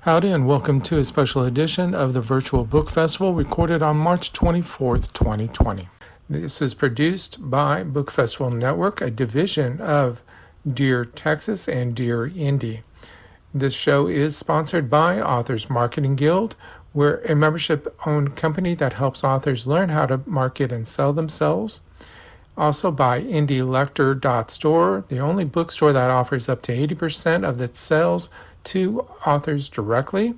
Howdy, and welcome to a special edition of the Virtual Book Festival recorded on March 24th, 2020. This is produced by Book Festival Network, a division of Dear Texas and Dear Indie. This show is sponsored by Authors Marketing Guild. We're a membership-owned company that helps authors learn how to market and sell themselves. Also by IndieLector.store, the only bookstore that offers up to 80% of its sales to authors directly.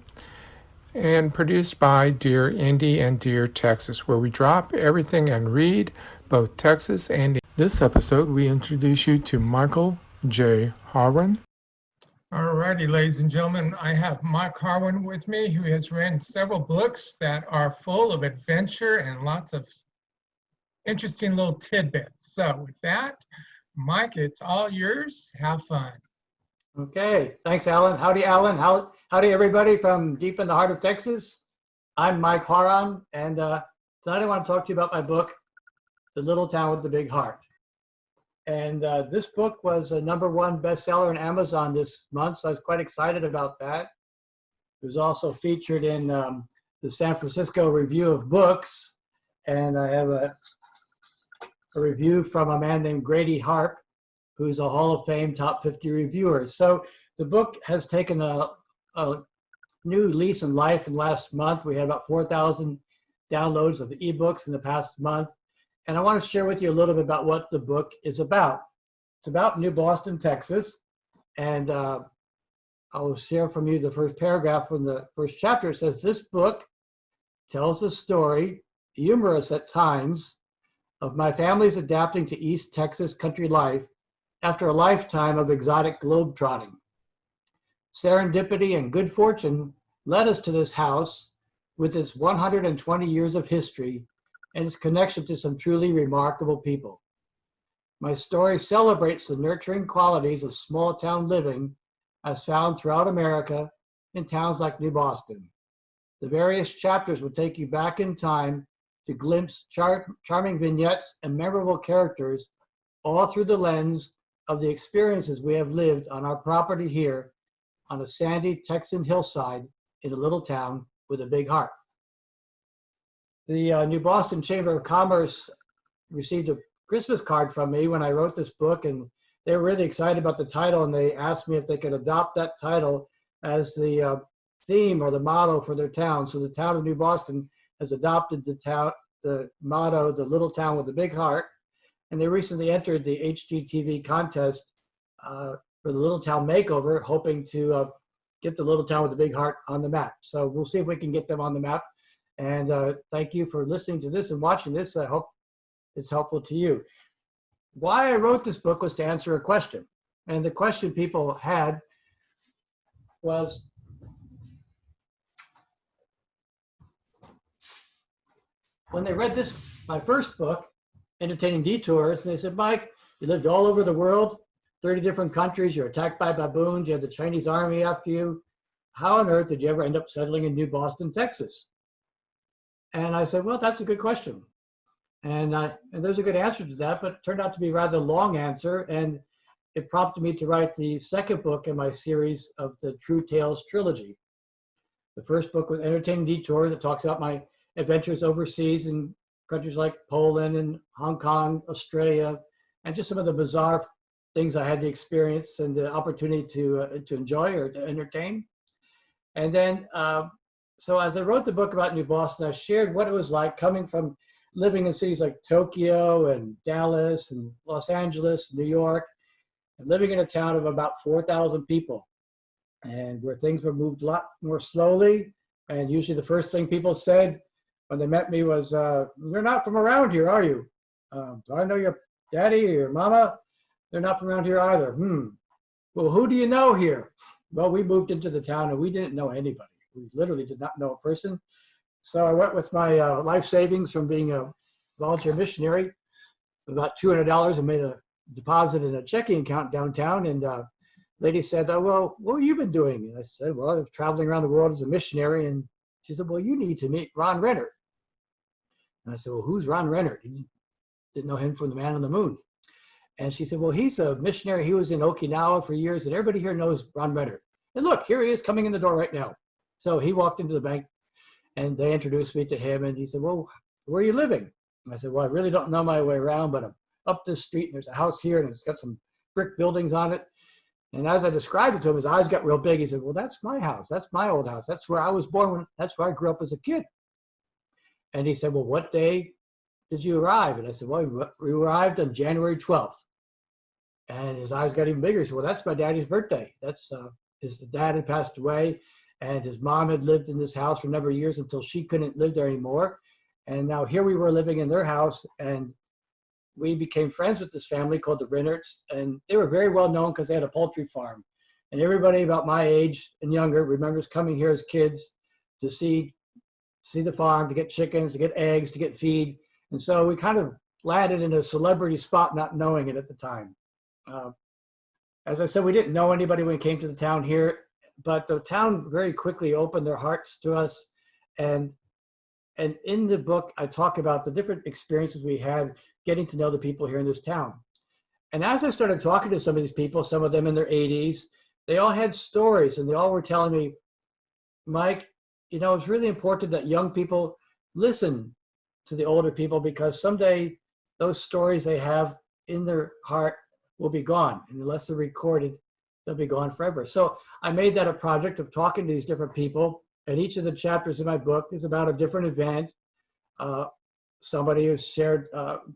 And produced by Dear Indie and Dear Texas, where we drop everything and read both Texas and Indie. This episode, we introduce you to Michael J. Hawron. Alrighty, ladies and gentlemen, I have Mike Hawron with me, who has written several books that are full of adventure and lots of interesting little tidbits. So with that, Mike, it's all yours. Have fun. Okay, thanks, Alan. Howdy, Alan. Howdy, everybody from deep in the heart of Texas. I'm Mike Hawron, and tonight I want to talk to you about my book, The Little Town with the Big Heart. And this book was a #1 bestseller on Amazon this month, so I was quite excited about that. It was also featured in the San Francisco Review of Books, and I have a review from a man named Grady Harp, who's a Hall of Fame top 50 reviewer. So the book has taken a new lease in life in the last month. We had about 4,000 downloads of the ebooks in the past month. And I want to share with you a little bit about what the book is about. It's about New Boston, Texas. And I'll share from you the first paragraph from the first chapter. It says, this book tells the story, humorous at times, of my family's adapting to East Texas country life after a lifetime of exotic globetrotting. Serendipity and good fortune led us to this house with its 120 years of history and its connection to some truly remarkable people. My story celebrates the nurturing qualities of small town living as found throughout America in towns like New Boston. The various chapters will take you back in time to glimpse charming vignettes and memorable characters, all through the lens of the experiences we have lived on our property here on a sandy Texan hillside in a little town with a big heart. The New Boston Chamber of Commerce received a Christmas card from me when I wrote this book, and they were really excited about the title, and they asked me if they could adopt that title as the theme or the motto for their town. So the town of New Boston has adopted the motto, the little town with a big heart. And they recently entered the HGTV contest for the Little Town Makeover, hoping to get the Little Town with the Big Heart on the map. So we'll see if we can get them on the map. And thank you for listening to this and watching this. I hope it's helpful to you. Why I wrote this book was to answer a question. And the question people had was, when they read my first book, Entertaining Detours, and they said, Mike, you lived all over the world, 30 different countries, you're attacked by baboons, you had the Chinese army after you. How on earth did you ever end up settling in New Boston, Texas? And I said, well, that's a good question. And there's a good answer to that, but it turned out to be a rather long answer, and it prompted me to write the second book in my series of the True Tales trilogy. The first book was Entertaining Detours. It talks about my adventures overseas in countries like Poland and Hong Kong, Australia, and just some of the bizarre things I had the experience and the opportunity to enjoy or to entertain. And then, so as I wrote the book about New Boston, I shared what it was like coming from living in cities like Tokyo and Dallas and Los Angeles, New York, and living in a town of about 4,000 people, and where things were moved a lot more slowly. And usually the first thing people said when they met me was, you're not from around here, are you? Do I know your daddy or your mama? They're not from around here either. Well, who do you know here? Well, we moved into the town and we didn't know anybody. We literally did not know a person. So I went with my life savings from being a volunteer missionary, about $200, and made a deposit in a checking account downtown. And lady said, oh, well, what have you been doing? And I said, well, I'm traveling around the world as a missionary. And she said, well, you need to meet Ron Renner. And I said, well, who's Ron Renner? Didn't know him from the Man on the Moon. And she said, well, he's a missionary. He was in Okinawa for years, and everybody here knows Ron Renner. And look, here he is coming in the door right now. So he walked into the bank and they introduced me to him, and he said, well, where are you living? And I said, well, I really don't know my way around, but I'm up this street and there's a house here and it's got some brick buildings on it. And as I described it to him, his eyes got real big. He said, well, that's my house. That's my old house. That's where I was born. That's where I grew up as a kid. And he said, well, what day did you arrive? And I said, well, we arrived on January 12th. And his eyes got even bigger. He said, well, that's my daddy's birthday. That's his dad had passed away, and his mom had lived in this house for a number of years until she couldn't live there anymore. And now here we were living in their house, and we became friends with this family called the Rinnerts, and they were very well known because they had a poultry farm. And everybody about my age and younger remembers coming here as kids to see the farm, to get chickens, to get eggs, to get feed. And so we kind of landed in a celebrity spot, not knowing it at the time. As I said, we didn't know anybody when we came to the town here, but the town very quickly opened their hearts to us. And in the book, I talk about the different experiences we had getting to know the people here in this town. And as I started talking to some of these people, some of them in their 80s, they all had stories, and they all were telling me, Mike, you know, it's really important that young people listen to the older people, because someday those stories they have in their heart will be gone. And unless they're recorded, they'll be gone forever. So I made that a project of talking to these different people. And each of the chapters in my book is about a different event. Somebody who shared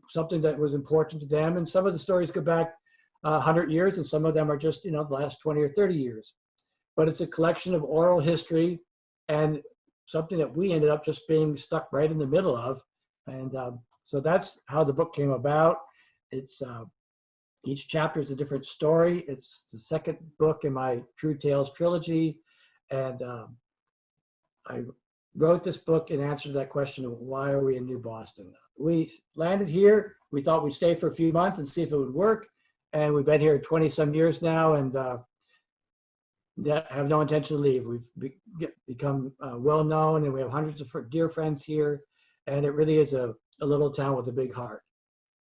something that was important to them. And some of the stories go back 100 years, and some of them are just, you know, the last 20 or 30 years. But it's a collection of oral history and something that we ended up just being stuck right in the middle of. And so that's how the book came about. It's each chapter is a different story. It's the second book in my True Tales trilogy. And I wrote this book in answer to that question of why are we in New Boston? We landed here. We thought we'd stay for a few months and see if it would work. And we've been here 20 some years now, and have no intention to leave. We've become well known, and we have hundreds of dear friends here. And it really is a little town with a big heart.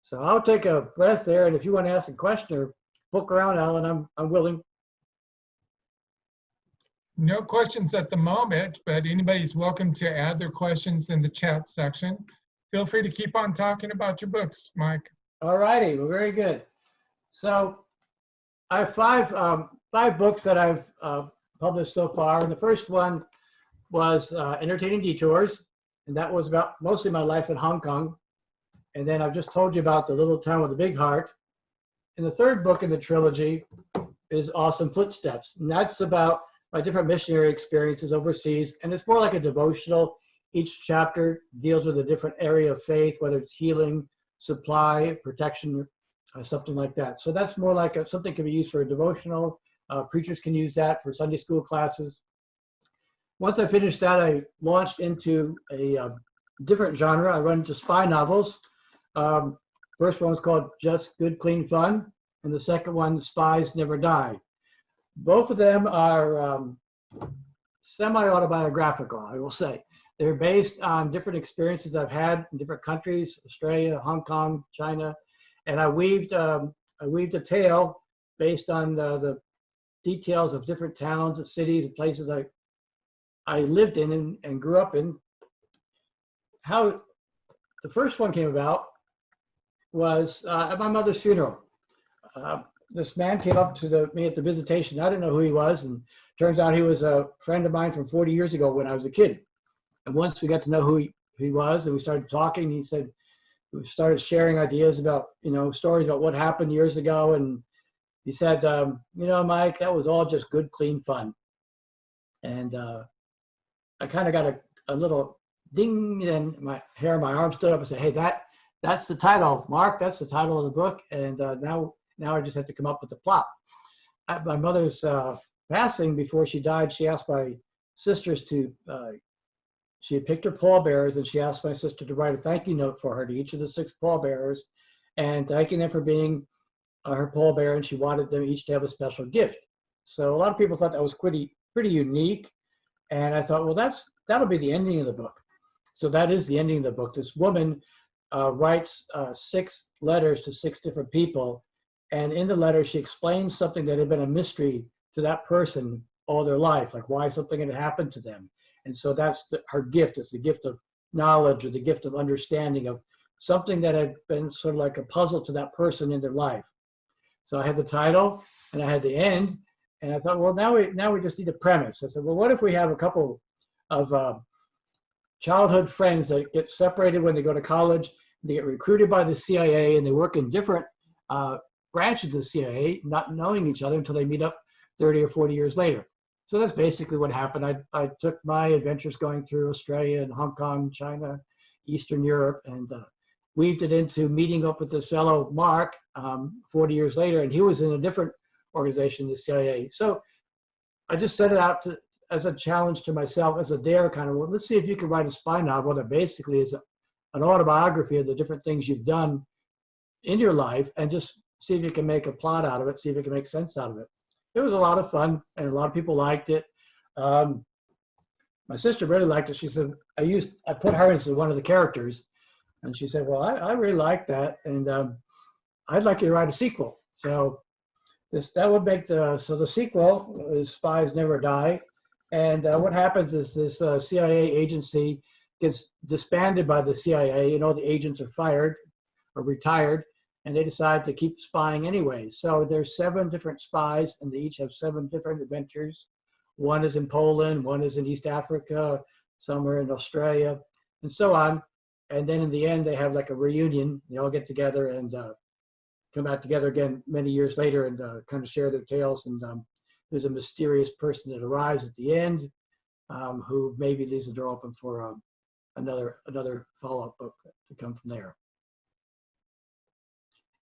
So I'll take a breath there, and if you want to ask a question or poke around, Alan, I'm willing. No questions at the moment, but anybody's welcome to add their questions in the chat section. Feel free to keep on talking about your books, Mike. All righty, well, very good. So I have five books that I've published so far. And the first one was Entertaining Detours, and that was about mostly my life in Hong Kong. And then I've just told you about The Little Town with a Big Heart. And the third book in the trilogy is Awesome Footsteps, and that's about my different missionary experiences overseas. And it's more like a devotional. Each chapter deals with a different area of faith, whether it's healing, supply, protection, something like that. So that's more like something can be used for a devotional. Preachers can use that for Sunday school classes. Once I finished that, I launched into a different genre. I went into spy novels. First one was called Just Good, Clean Fun, and the second one, Spies Never Die. Both of them are semi-autobiographical, I will say. They're based on different experiences I've had in different countries, Australia, Hong Kong, China, and I weaved a tale based on the details of different towns and cities and places I lived in and grew up in. How the first one came about was at my mother's funeral. This man came up to me at the visitation. I didn't know who he was, and turns out he was a friend of mine from 40 years ago when I was a kid. And once we got to know who he was, and we started talking, he said, we started sharing ideas about, you know, stories about what happened years ago. And he said, you know, Mike, that was all just good, clean fun. And I kind of got a little ding, and my hair on my arm stood up and said, hey, that's the title, Mark, that's the title of the book. And now I just have to come up with the plot. At my mother's passing, before she died, she asked my sisters to, she had picked her pallbearers, and she asked my sister to write a thank you note for her to each of the 6 pallbearers, and thanking them for being her pallbearer, and she wanted them each to have a special gift. So a lot of people thought that was pretty unique, and I thought, well, that'll be the ending of the book. So that is the ending of the book. This woman writes 6 letters to 6 different people, and in the letter she explains something that had been a mystery to that person all their life, like why something had happened to them. And so that's her gift. It's the gift of knowledge, or the gift of understanding of something that had been sort of like a puzzle to that person in their life. So I had the title and I had the end, and I thought, well, now we just need a premise. I said, well, what if we have a couple of childhood friends that get separated when they go to college, they get recruited by the CIA, and they work in different branches of the CIA, not knowing each other until they meet up 30 or 40 years later. So that's basically what happened. I took my adventures going through Australia and Hong Kong, China, Eastern Europe, and weaved it into meeting up with this fellow, Mark, 40 years later, and he was in a different organization, the CIA. So I just set it out as a challenge to myself, as a dare kind of, well, let's see if you can write a spy novel that basically is an autobiography of the different things you've done in your life, and just see if you can make a plot out of it, see if you can make sense out of it. It was a lot of fun, and a lot of people liked it. My sister really liked it. She said, I put her as one of the characters, and she said, well, I really like that, and I'd like you to write a sequel. So that would make the sequel is Spies Never Die. And what happens is this CIA agency gets disbanded by the CIA, and all the agents are fired or retired, and they decide to keep spying anyway. So there's 7 different spies, and they each have 7 different adventures. One is in Poland, one is in East Africa, somewhere in Australia, and so on. And then in the end, they have like a reunion. They all get together and come back together again many years later, and kind of share their tales. And there's a mysterious person that arrives at the end, who maybe leaves the door open for another follow-up book to come from there.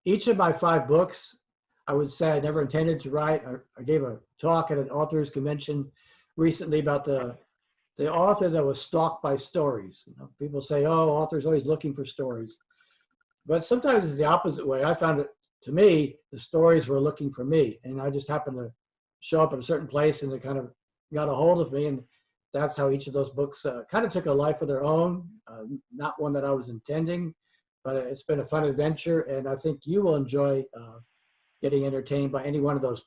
Each of my 5 books, I would say I never intended to write. I gave a talk at an authors convention recently about the author that was stalked by stories. You know, people say, oh, authors always looking for stories. But sometimes it's the opposite way. I found it, to me, the stories were looking for me. And I just happened to show up at a certain place, and they kind of got a hold of me. And that's how each of those books kind of took a life of their own, not one that I was intending. But it's been a fun adventure, and I think you will enjoy getting entertained by any one of those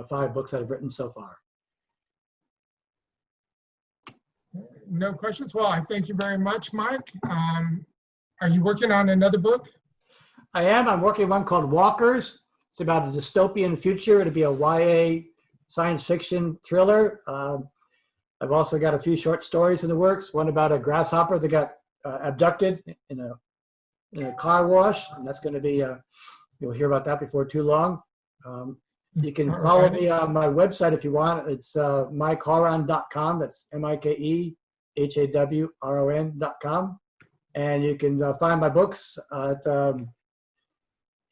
5 books I've written so far. No questions? Well, I thank you very much, Mike. Are you working on another book? I am. I'm working on one called Walkers. It's about a dystopian future. It'll be a YA science fiction thriller. I've also got a few short stories in the works. One about a grasshopper that got abducted in a car wash, and that's going to be you'll hear about that before too long. You can follow me on my website if you want. It's mikehawron.com. That's MikeHawron.com, and you can find my books at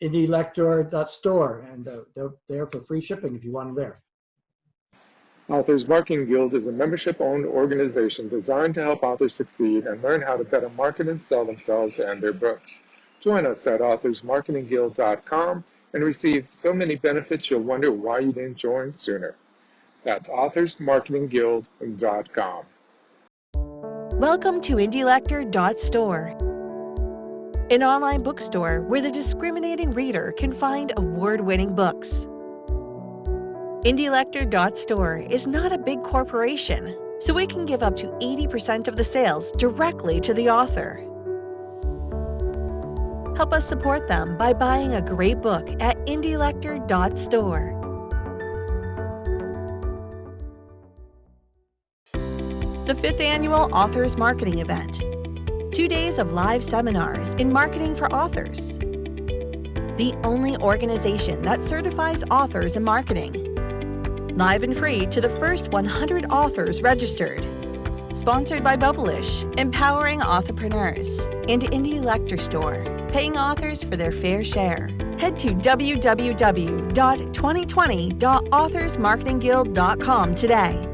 indielector.store, and they're there for free shipping if you want them there. Authors Marketing Guild is a membership-owned organization designed to help authors succeed and learn how to better market and sell themselves and their books. Join us at authorsmarketingguild.com and receive so many benefits you'll wonder why you didn't join sooner. That's authorsmarketingguild.com. Welcome to indielector.store, an online bookstore where the discriminating reader can find award-winning books. indielector.store is not a big corporation, so we can give up to 80% of the sales directly to the author. Help us support them by buying a great book at indielector.store. The 5th Annual Authors Marketing Event. 2 days of live seminars in marketing for authors. The only organization that certifies authors in marketing. Live and free to the first 100 authors registered. Sponsored by Bubblish, empowering entrepreneurs, and Indie Lector Store, paying authors for their fair share. Head to www.2020.authorsmarketingguild.com today.